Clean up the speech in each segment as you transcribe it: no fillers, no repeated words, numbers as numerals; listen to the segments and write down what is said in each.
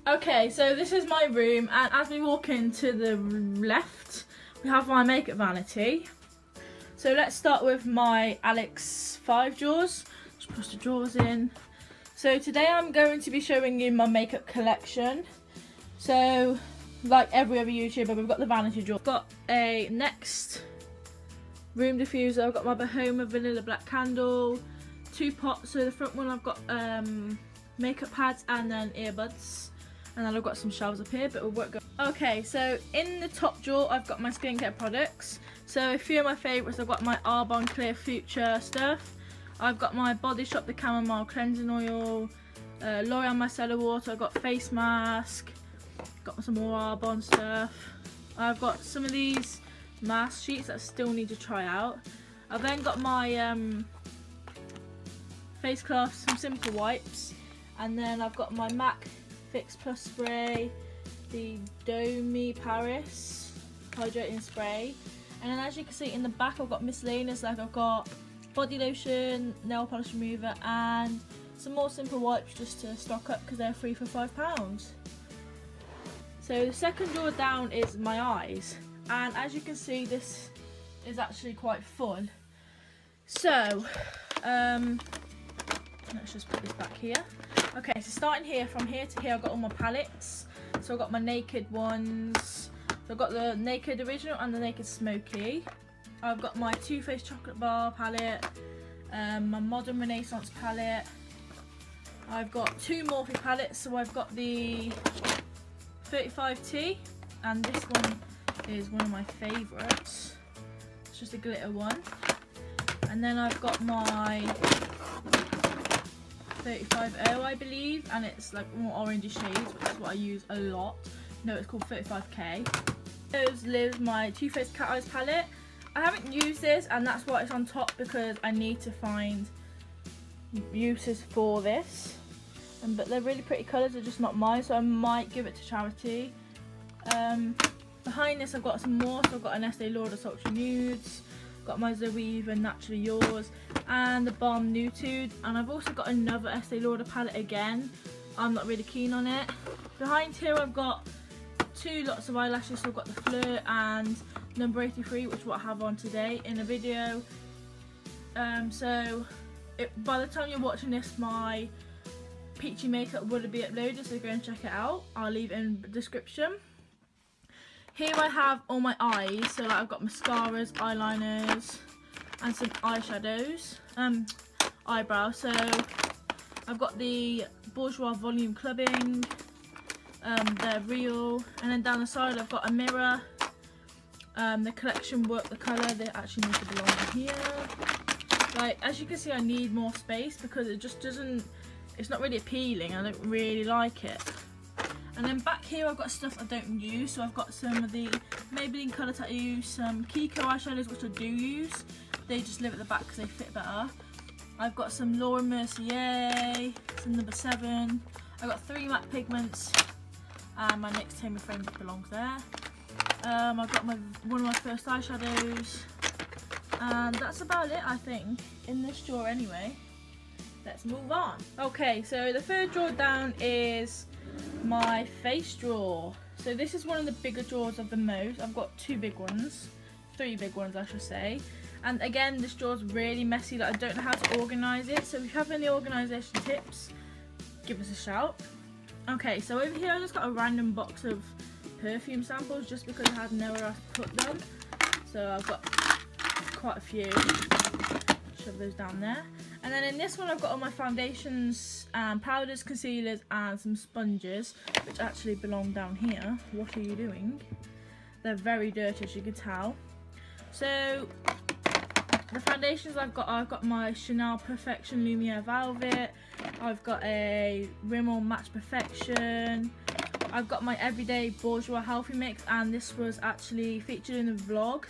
Okay, so this is my room, and as we walk into the left, we have my makeup vanity. So let's start with my Alex 5 drawers. Just push the drawers in. So today I'm going to be showing you my makeup collection. So, like every other YouTuber, we've got the vanity drawer. I've got a Next room diffuser. I've got my Bahoma Vanilla Black Candle. 2 pots. So the front one I've got makeup pads and then earbuds. And then I've got some shelves up here, but we won't go. Okay, so in the top drawer, I've got my skincare products. So a few of my favourites, I've got my Arbonne Clear Future stuff. I've got my Body Shop The Chamomile Cleansing Oil. L'Oreal Micellar Water. I've got face mask. Got some more Arbonne stuff. I've got some of these mask sheets that I still need to try out. I've then got my face cloth, some simple wipes. And then I've got my MAC Fix Plus spray, the Domi Paris hydrating spray, and then as you can see in the back I've got miscellaneous, like I've got body lotion, nail polish remover and some more simple wipes just to stock up because they're free for £5. So the second drawer down is my eyes, and as you can see this is actually quite full. So let's just put this back here. Okay, so starting here, from here to here, I've got all my palettes. So I've got my Naked ones. So I've got the Naked Original and the Naked Smoky. I've got my Too Faced Chocolate Bar palette, my Modern Renaissance palette. I've got 2 Morphe palettes. So I've got the 35T, and this one is one of my favourites. It's just a glitter one. And then I've got my 35O, I believe, and it's like more orangey shades, which is what I use a lot. No, it's called 35K. Those lives my Too Faced Cat Eyes palette. I haven't used this, and that's why it's on top, because I need to find uses for this. But they're really pretty colours, they're just not mine, so I might give it to charity. Behind this I've got some more, so I've got an Estee Lauder Sultry Nudes. Got my Zoe Even Naturally Yours and the Balm Nude, and I've also got another Estee Lauder palette again. I'm not really keen on it. Behind here I've got 2 lots of eyelashes, so I've got the Flirt and number 83, which is what I have on today in a video. By the time you're watching this, my peachy makeup would be uploaded, so go and check it out. I'll leave it in the description. Here I have all my eyes, so like I've got mascaras, eyeliners and some eyeshadows, eyebrows. So I've got the Bourjois Volume Clubbing, they're real, and then down the side I've got a mirror, the Collection Work the Colour, they actually need to belong in here. Like, as you can see, I need more space because it just doesn't, it's not really appealing, I don't really like it. And then back here I've got stuff I don't use, so I've got some of the Maybelline Colour Tattoo, some Kiko eyeshadows which I do use. They just live at the back because they fit better. I've got some Laura Mercier, some number 7. I've got 3 matte pigments, and my NYX Tame Frame belongs there. I've got one of my first eyeshadows, and that's about it, I think, in this drawer anyway. Let's move on. Okay, so the third drawer down is my face drawer. So this is one of the bigger drawers of the most. I've got 2 big ones, 3 big ones I should say. And again, this drawer's really messy, like I don't know how to organise it. So if you have any organisation tips, give us a shout. Okay, so over here I just got a random box of perfume samples just because I had nowhere else to put them. So I've got quite a few. Shove those down there. And then in this one I've got all my foundations, powders, concealers and some sponges, which actually belong down here. What are you doing? They're very dirty, as you can tell. So the foundations I've got my Chanel Perfection Lumiere Velvet. I've got a Rimmel Match Perfection. I've got my Everyday Bourjois Healthy Mix, and this was actually featured in the vlog.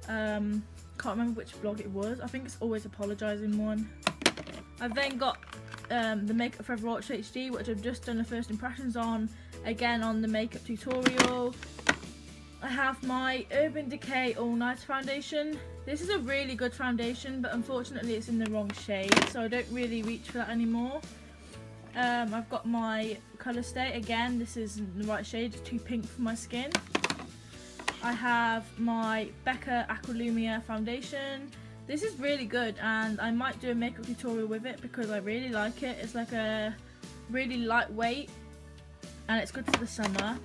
Can't remember which vlog it was. I think it's Always Apologising one. I've then got the Makeup Forever Ultra HD, which I've just done the first impressions on, again on the makeup tutorial. I have my Urban Decay All Night Foundation. This is a really good foundation, but unfortunately it's in the wrong shade, so I don't really reach for that anymore. I've got my colour stay. Again, this isn't the right shade, it's too pink for my skin. I have my Becca Aqualumia foundation. This is really good and I might do a makeup tutorial with it because I really like it. It's like a really lightweight and it's good for the summer.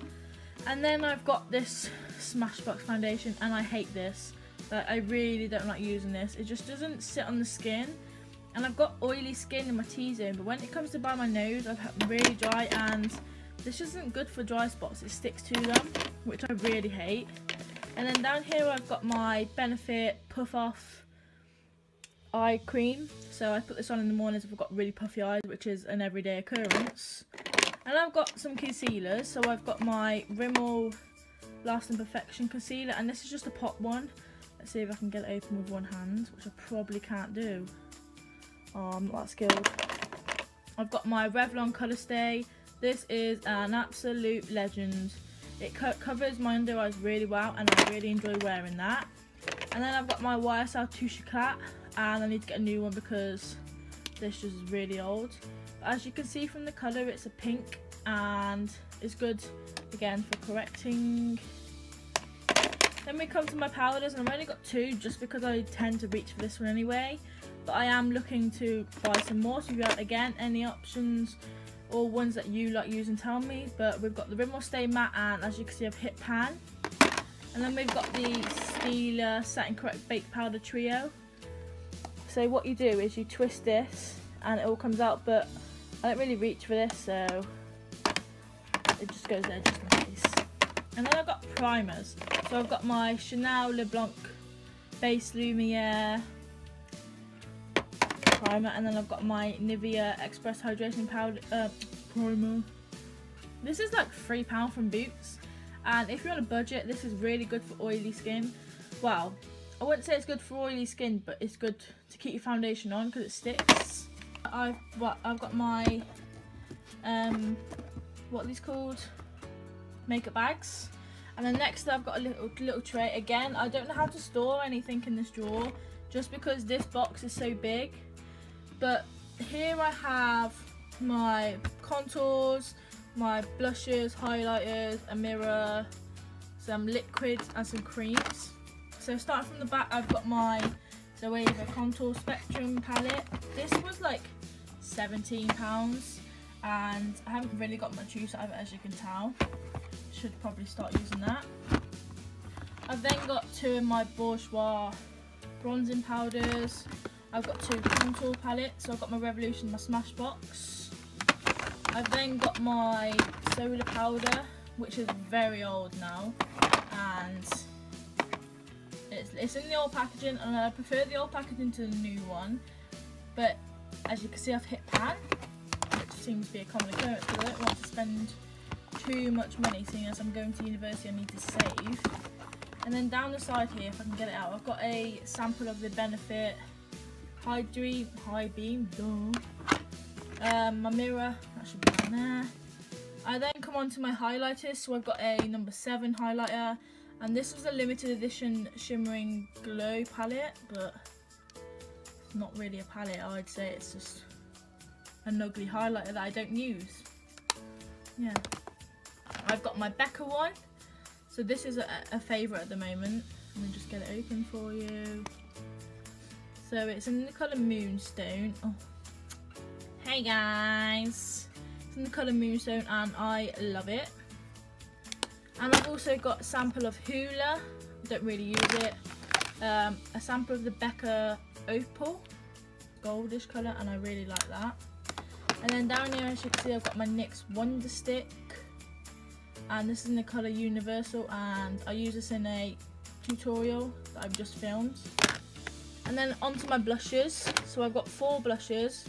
And then I've got this Smashbox foundation and I hate this. Like, I really don't like using this. It just doesn't sit on the skin. And I've got oily skin in my T-zone, but when it comes to by my nose, I'm really dry and this isn't good for dry spots. It sticks to them, which I really hate. And then down here I've got my Benefit Puff Off eye cream. So I put this on in the mornings if I've got really puffy eyes, which is an everyday occurrence. And I've got some concealers. So I've got my Rimmel Lasting Perfection concealer, and this is just a pot one. Let's see if I can get it open with one hand, which I probably can't do. Oh, I'm not that skilled. I've got my Revlon Colour Stay. This is an absolute legend. It covers my under eyes really well and I really enjoy wearing that. And then I've got my YSL Touche Éclat, and I need to get a new one because this just is really old. But as you can see from the colour, it's a pink and it's good again for correcting. Then we come to my powders, and I've only got two just because I tend to reach for this one anyway. But I am looking to buy some more, so if you have again any options or ones that you like using, tell me. But we've got the Rimmel Stay Matte, and as you can see I've hit pan. And then we've got the Stila Satin Correct Baked Powder Trio. So what you do is you twist this and it all comes out, but I don't really reach for this, so it just goes there just in case. And then I've got primers. So I've got my Chanel Le Blanc Base Lumiere primer, and then I've got my Nivea Express Hydration Powder primer. This is like £3 from Boots, and if you're on a budget, this is really good for oily skin. Well, I wouldn't say it's good for oily skin, but it's good to keep your foundation on because it sticks. I've got my what are these called? Makeup bags. And then next I've got a little tray. Again, I don't know how to store anything in this drawer just because this box is so big. But here I have my contours, my blushes, highlighters, a mirror, some liquids and some creams. So starting from the back, I've got my Zoeva Contour Spectrum palette. This was like £17 and I haven't really got much use out of it, as you can tell. Should probably start using that. I've then got two of my Bourjois bronzing powders. I've got two contour palettes. So I've got my Revolution, my Smashbox. I've then got my solar powder, which is very old now, and it's in the old packaging, and I prefer the old packaging to the new one. But as you can see, I've hit pan, which seems to be a common occurrence because I don't want to spend too much money, seeing as I'm going to university. I need to save. And then down the side here, if I can get it out, I've got a sample of the Benefit High Beam. My mirror, that should be down there. I then come on to my highlighters. So I've got a number 7 highlighter, and this is a limited edition Shimmering Glow palette, but it's not really a palette. I'd say it's just an ugly highlighter that I don't use. Yeah. I've got my Becca one. So this is a favourite at the moment. Let me just get it open for you. So it's in the colour Moonstone. Oh. Hey guys! It's in the colour Moonstone and I love it. And I've also got a sample of Hoola. Don't really use it. A sample of the Becca Opal. Goldish colour, and I really like that. And then down here, as you can see, I've got my NYX Wonder Stick. And this is in the colour Universal, and I use this in a tutorial that I've just filmed. And then onto my blushes. So I've got 4 blushes.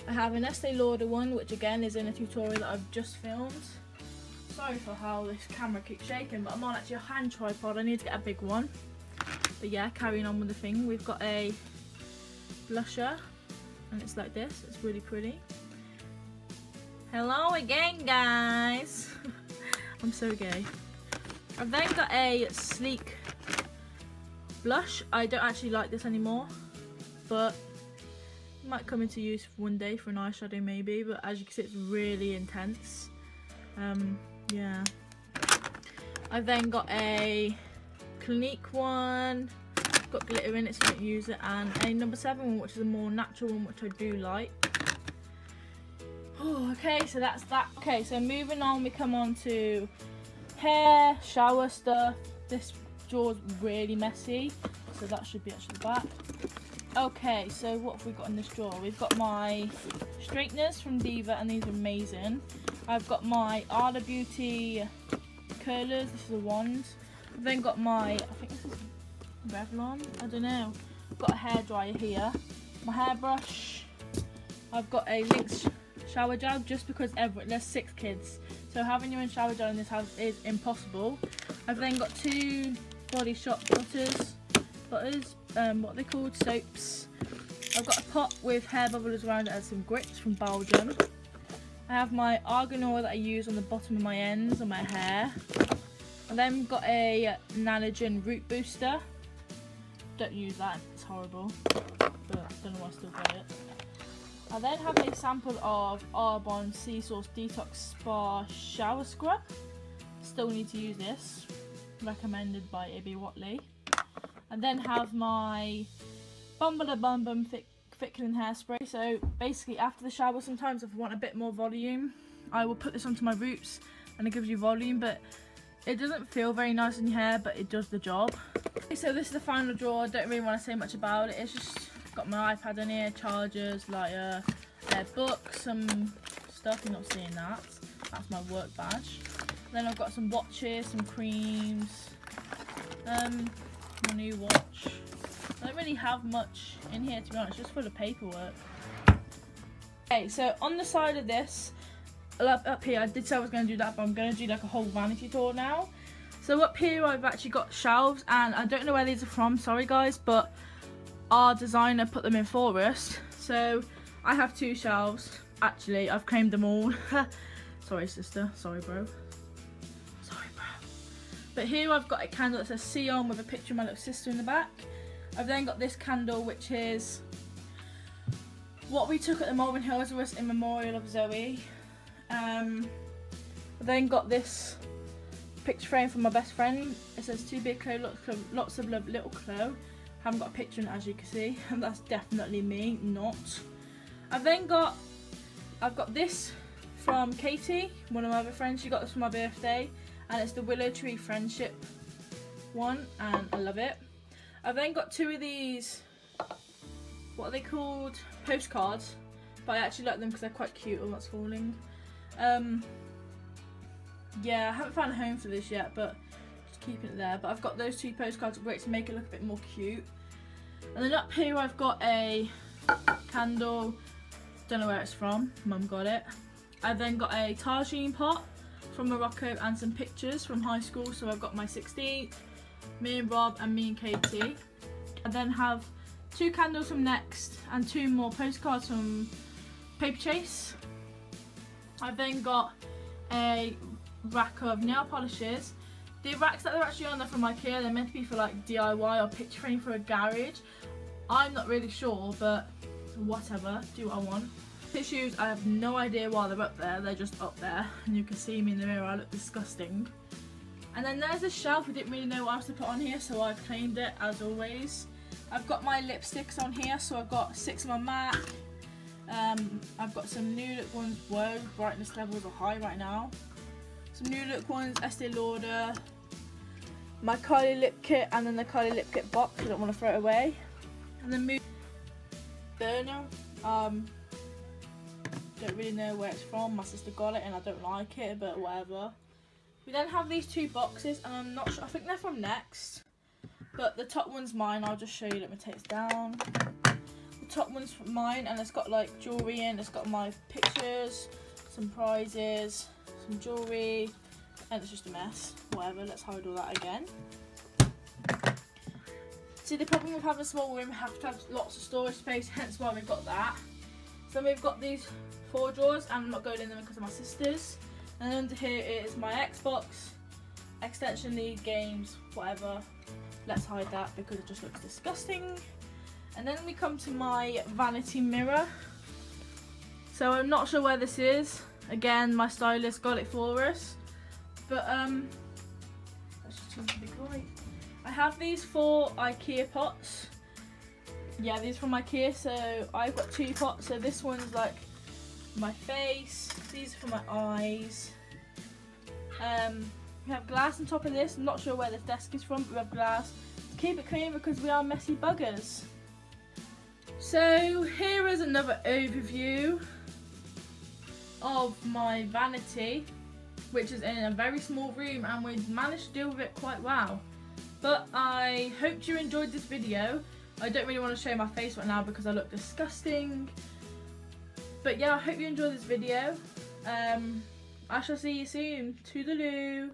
I have an Estee Lauder one, which again is in a tutorial that I've just filmed. Sorry for how this camera keeps shaking, but I'm on actually a hand tripod. I need to get a big one. But yeah, carrying on with the thing, we've got a blusher, and it's like this. It's really pretty. Hello again, guys. I'm so gay. I've then got a sleek blush. I don't actually like this anymore, but Might come into use one day for an eyeshadow maybe, but as you can see it's really intense. Yeah. I've then got a Clinique one, got glitter in it so I don't use it, and a number 7 one, which is a more natural one, which I do like. Oh, okay, so that's that. Okay, so moving on, we come on to hair, shower stuff. This drawer's really messy, so that should be actually the back. Okay, so what have we got in this drawer? We've got my straighteners from Diva, and these are amazing. I've got my Arla Beauty curlers, this is a wand. I've then got my, I think this is Revlon, I don't know. I've got a hairdryer here, my hairbrush. I've got a Lynx shower gel, just because there's 6 kids, so having your own shower gel in this house is impossible. I've then got 2 Body Shop butters, what are they called, soaps. I've got a pot with hair bubblers around it and some grits from Belgium. I have my argan oil that I use on the bottom of my ends on my hair. I then got a Nanogen root booster. Don't use that, it's horrible, but I don't know why I still got it. I then have a sample of Arbonne Sea Sauce Detox Spa Shower Scrub. Still need to use this, recommended by Ibby Watley. And then have my Bumble Bum Bum thickening hairspray. So basically after the shower, sometimes if I want a bit more volume, I will put this onto my roots and it gives you volume, but it doesn't feel very nice in your hair, but it does the job. Okay, so this is the final drawer. I don't really want to say much about it. It's just got my iPad in here, chargers, lighter, book, some stuff. You're not seeing that. That's my work badge. Then I've got some watches, some creams, my new watch. I don't really have much in here, to be honest, just full of paperwork. Okay, so on the side of this, up here, I did say I was going to do that, but I'm going to do like a whole vanity tour now. So up here I've actually got shelves, and I don't know where these are from, sorry guys, but our designer put them in for us. So I have 2 shelves, actually, I've claimed them all. Sorry sister, sorry bro. Sorry bro. But here I've got a candle that says "See On" with a picture of my little sister in the back. I've then got this candle, which is what we took at the Malvern Hills with us in memorial of Zoe. I've then got this picture frame from my best friend. It says "To be a Chloe, lots of love, little Chloe." Haven't got a picture in it, as you can see, and that's definitely me, not. I've got this from Katie, one of my other friends. She got this for my birthday, and it's the Willow Tree Friendship one, and I love it. I've then got 2 of these, what are they called? Postcards, but I actually like them because they're quite cute. Oh, that's falling. Yeah, I haven't found a home for this yet, but just keeping it there. But I've got those 2 postcards to make it look a bit more cute. And then up here I've got a candle, don't know where it's from, Mum got it. I've then got a tagine pot from Morocco and some pictures from high school. So I've got my 16th, me and Rob, and me and Katie. I then have 2 candles from Next and 2 more postcards from Paper Chase. I've then got a rack of nail polishes. The racks that they're actually on are from IKEA. They're meant to be for like DIY or picture frame for a garage. I'm not really sure, but whatever, do what I want. Tissues, I have no idea why they're up there. They're just up there, and you can see me in the mirror. I look disgusting. And then there's this shelf. We didn't really know what else to put on here, so I've claimed it as always. I've got my lipsticks on here, so I've got 6 of my MAC. I've got some New Look ones. Whoa, brightness levels are high right now. Some New Look ones, Estee Lauder, my Kylie lip kit, and then the Kylie lip kit box. I don't want to throw it away. And then burner. Don't really know where it's from. My sister got it and I don't like it, but whatever. We then have these 2 boxes, and I'm not sure. I think they're from Next, but the top one's mine. I'll just show you. Let me take this down. The top one's mine, and it's got like jewelry in. It's got my pictures, some prizes, some jewelry, and it's just a mess. Whatever, let's hide all that again. See, the problem with having a small room, we have to have lots of storage space, hence why we've got that. So we've got these 4 drawers, and I'm not going in them because of my sisters. And under here is my Xbox, extension lead, games, whatever. Let's hide that because it just looks disgusting. And then we come to my vanity mirror. So I'm not sure where this is. Again, my stylist got it for us. But let's just change the big light. I have these 4 IKEA pots. Yeah, these are from IKEA. So I've got 2 pots. So this one's like my face. These are for my eyes. We have glass on top of this. I'm not sure where this desk is from, but we have glass to keep it clean because we are messy buggers. So here is another overview of my vanity, which is in a very small room, and we managed to deal with it quite well. But I hope you enjoyed this video. I don't really want to show my face right now because I look disgusting. But yeah, I hope you enjoyed this video. I shall see you soon. Toodaloo.